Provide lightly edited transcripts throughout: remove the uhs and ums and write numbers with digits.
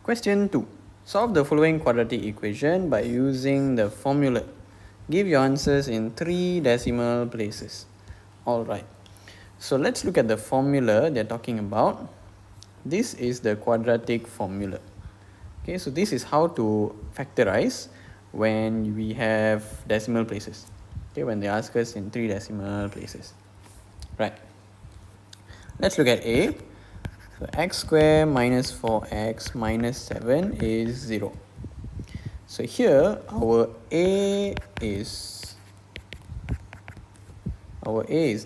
Question 2. Solve the following quadratic equation by using the formula. Give your answers in 3 decimal places. Alright, so let's look at the formula they're talking about. This is the quadratic formula. Okay, so this is how to factorize when we have decimal places. Okay, when they ask us in 3 decimal places. Right. Let's look at A. So x squared minus 4x minus 7 is 0. So here our A is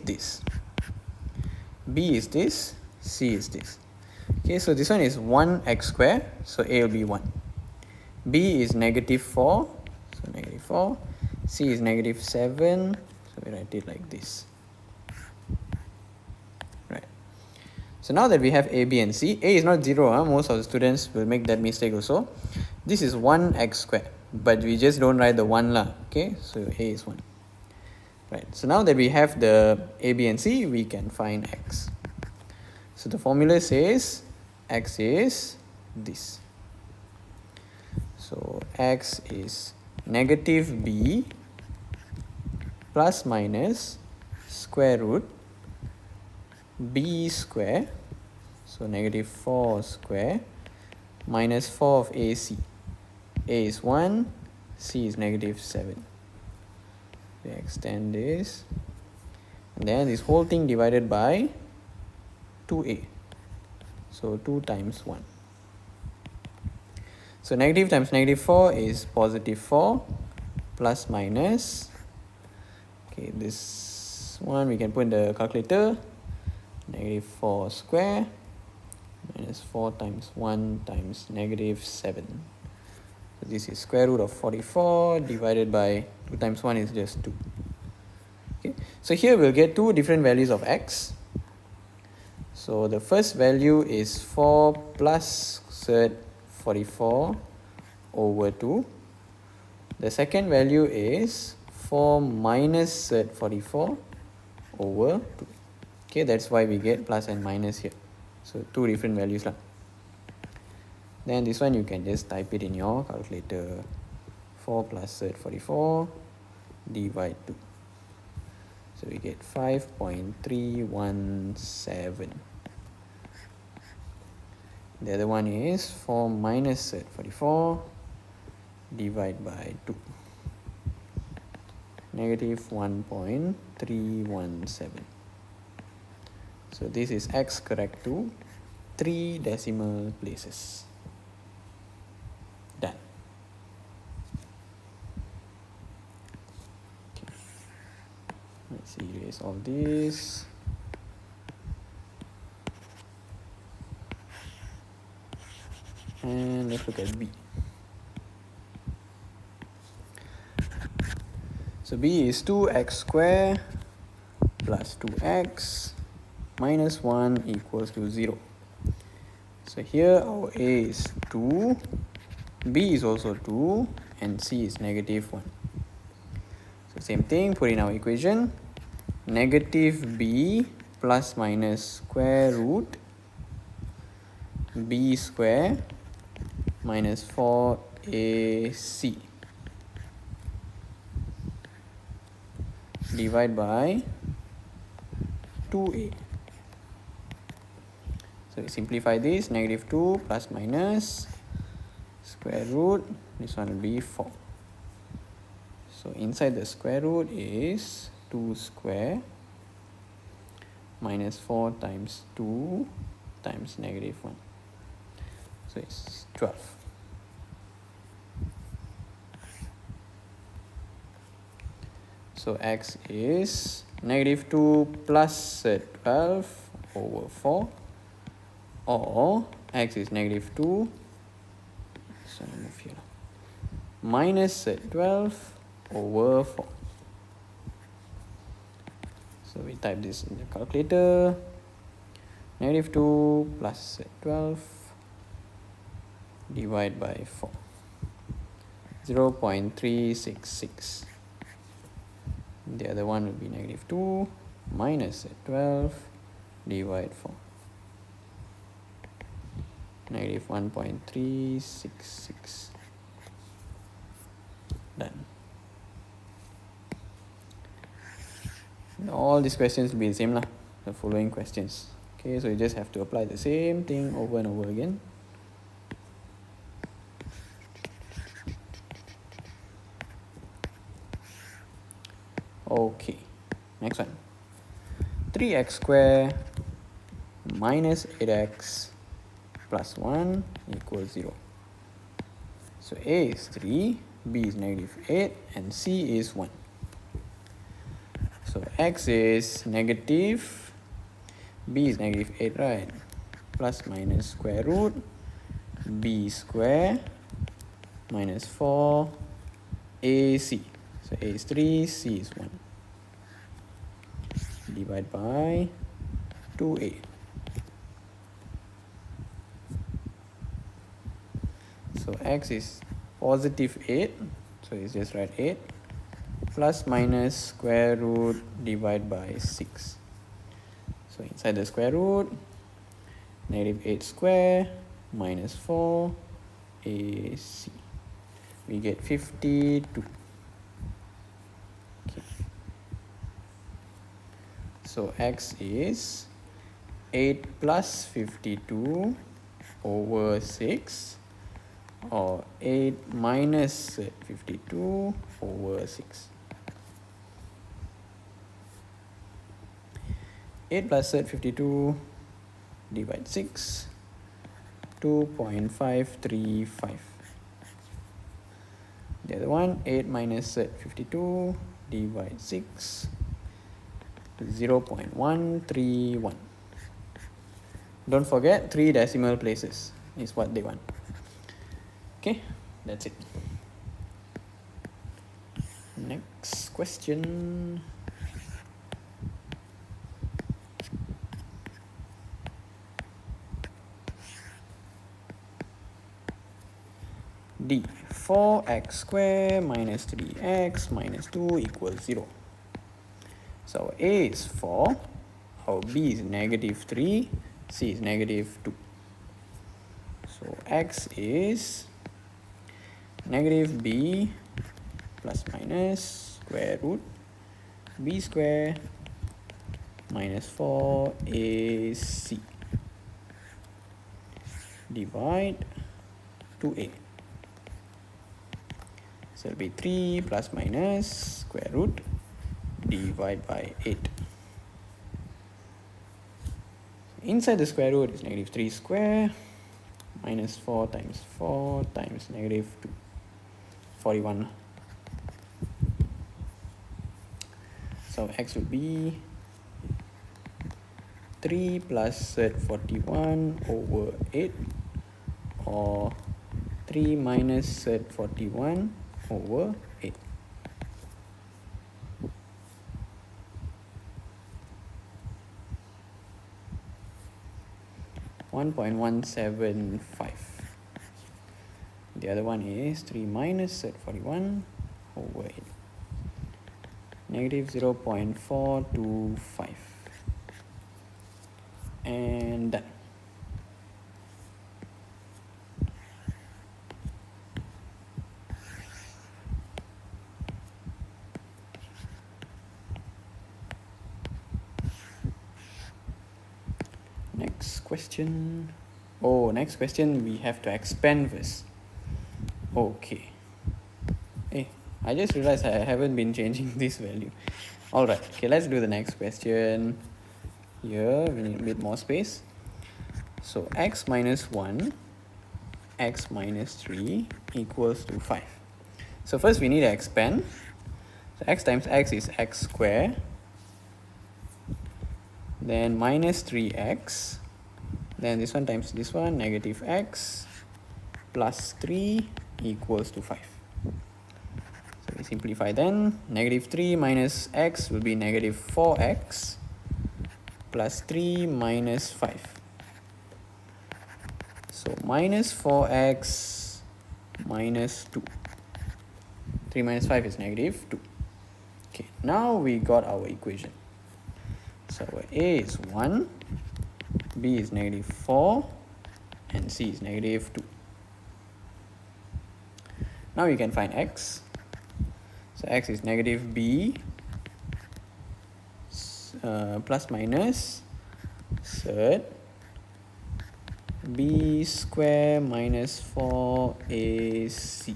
this, B is this, C is this. Okay, so this one is 1x squared, so A will be 1. B is negative 4, so negative 4. C is negative 7, so we write it like this. Right. So now that we have A, B and C, A is not 0, most of the students will make that mistake also. This is 1x squared, but we just don't write the 1 lah, okay, so A is 1. Right, so now that we have the A, B and C, we can find x. So the formula says x is this. So x is negative b plus minus square root b square, so negative 4 square, minus 4 of AC. A is 1, C is negative 7. We extend this, and then this whole thing divided by 2a, so 2 times 1. So negative times negative 4 is positive 4, plus minus, okay, this one we can put in the calculator, negative 4 square minus 4 times 1 times negative 7. So this is square root of 44 divided by 2 times 1 is just 2. Okay, so here we'll get 2 different values of x. So the first value is 4 plus cert 44 over 2. The second value is 4 minus cert 44 over 2. Okay, that's why we get plus and minus here. So 2 different values lah. Then this one you can just type it in your calculator. 4 plus cert 44 divide 2. So we get 5.317. The other one is 4 minus cert 44 divide by 2. Negative 1.317. So this is x correct to 3 decimal places. Done. Okay. Let's erase all this. And let's look at B. So B is 2x squared plus 2x minus 1 equals to 0. So here our A is 2, B is also 2, and C is negative 1. So same thing, put in our equation. Negative B plus minus square root B square minus 4AC divide by 2A. So we simplify this, negative 2 plus minus square root, this one will be 4. So inside the square root is 2 square minus 4 times 2 times negative 1. So it's 12. So x is negative 2 plus 12 over 4, or x is negative 2, so I move here, minus 12 over 4. So we type this in the calculator. Negative 2 plus 12 divide by 4. 0.366. The other one will be negative 2 minus 12 divide 4. negative 1.366. Done. And all these questions will be the same lah, the following questions. Okay, so you just have to apply the same thing over and over again. Okay, next one. 3x squared minus 8x plus 1 equals 0. So A is 3, B is negative 8, and C is 1. So x is negative, B is negative 8, right? Plus minus square root B square minus 4 AC. So A is 3, C is 1. Divide by 2A. So x is positive 8, so it's just write 8, plus minus square root divide by 6. So inside the square root, negative 8 square minus 4 AC. We get 52. Okay. So x is 8 plus 52 over 6, or 8 minus 52 over 6. 8 plus 52 divide 6, 2.535. The other one, 8 minus 52 divide 6, 0.131. Don't forget 3 decimal places is what they want. Okay, that's it. Next question. D. 4x squared minus 3x minus 2 equals 0. So our A is 4, our B is negative 3, C is negative 2. So x is negative b plus minus square root b square minus 4ac divide 2a. So it'll be 3 plus minus square root divide by 8. Inside the square root is negative 3 square minus 4 times negative 2. 41. So x would be 3 plus 41 over 8, or 3 minus 41 over 8. $1.175. The other one is 3 minus 41 over 8. Negative 0.425. And done. Next question. Oh, next question we have to expand first. Okay. Hey, I just realized I haven't been changing this value. Alright, okay, let's do the next question. Here we need a bit more space. So x minus 1, x minus 3 equals to 5. So first we need to expand. So x times x is x squared. Then minus 3x. Then this one times this one, negative x plus 3 equals to 5. So we simplify then. Negative 3 minus x will be negative 4x plus 3 minus 5. So minus 4x minus 2. 3 minus 5 is negative 2. Okay, now we got our equation. So our A is 1, B is negative 4, and c is negative 2. Now we can find x. So x is negative b plus minus third b square minus 4ac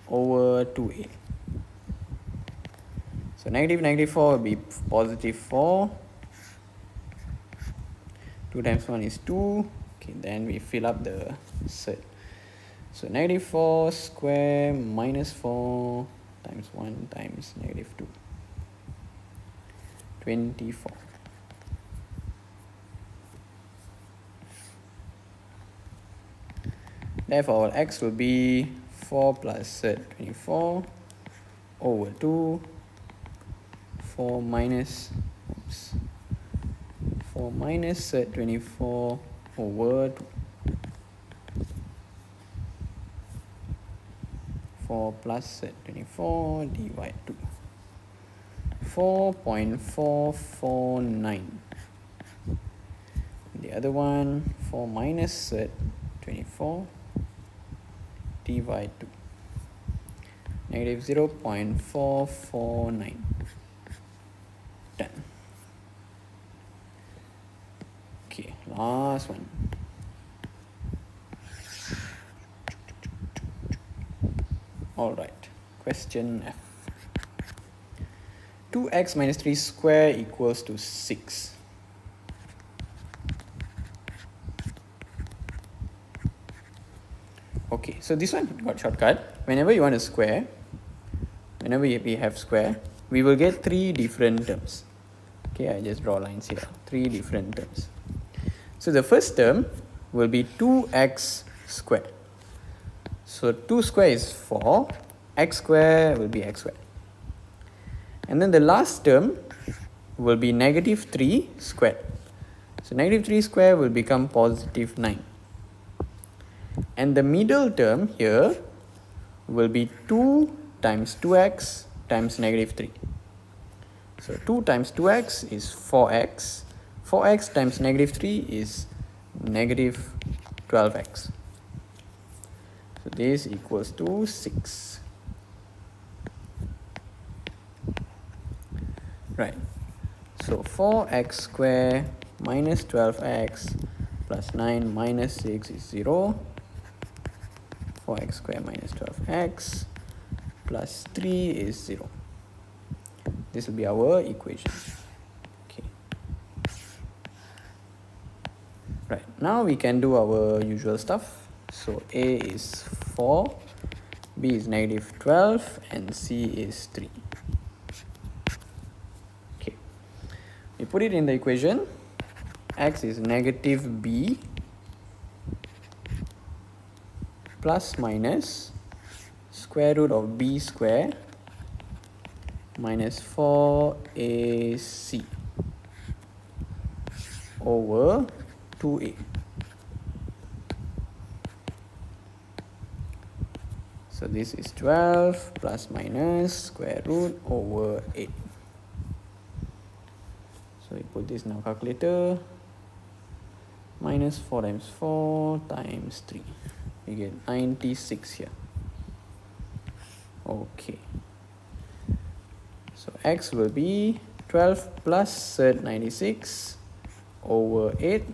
over 2a. So negative 4 will be positive 4. 2 times 1 is 2. Okay, then we fill up the set. So negative 4 square minus 4 times 1 times negative 2. 24. Therefore, our x will be 4 plus 24 over 2. 4 minus 24 over 2. 4 plus 24 divide 2. 4.449. The other one, 4 minus 24 divide 2. Negative 0.449. Done. Okay, last one. Alright, question F. 2x minus 3 square equals to 6. Okay, so this one got shortcut. Whenever you want a square, whenever we have square, we will get 3 different terms. Okay, I just draw lines here. 3 different terms. So the first term will be 2x squared. So 2 square is 4. X square will be x squared. And then the last term will be negative 3 squared. So negative 3 squared will become positive 9. And the middle term here will be 2 times 2x times negative 3. So 2 times 2x is 4x. 4x times negative 3 is negative 12x. So this equals to 6. Right. So 4x square minus 12x plus 9 minus 6 is 0. 4x square minus 12x plus 3 is 0. This will be our equation. Okay. Right. Now we can do our usual stuff. So A is 4, B is negative 12, and C is 3. Okay. We put it in the equation. X is negative B plus minus square root of B square minus 4AC over 2A. So this is 12 plus minus square root over 8. So we put this in our calculator. Minus 4 times 4 times 3. We get 96 here. Okay. So x will be 12 plus 96 over 8,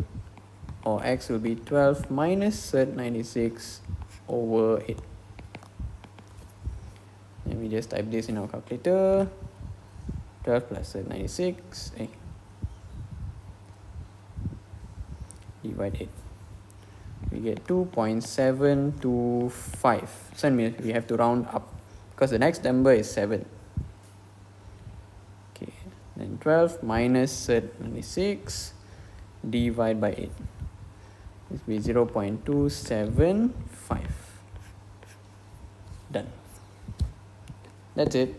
or x will be 12 minus 96 over 8. Let me just type this in our calculator. 12 plus 96 divide 8. We get 2.725. So we have to round up because the next number is 7. Okay, then 12 minus 96 divide by 8. This will be 0.275. Done. That's it.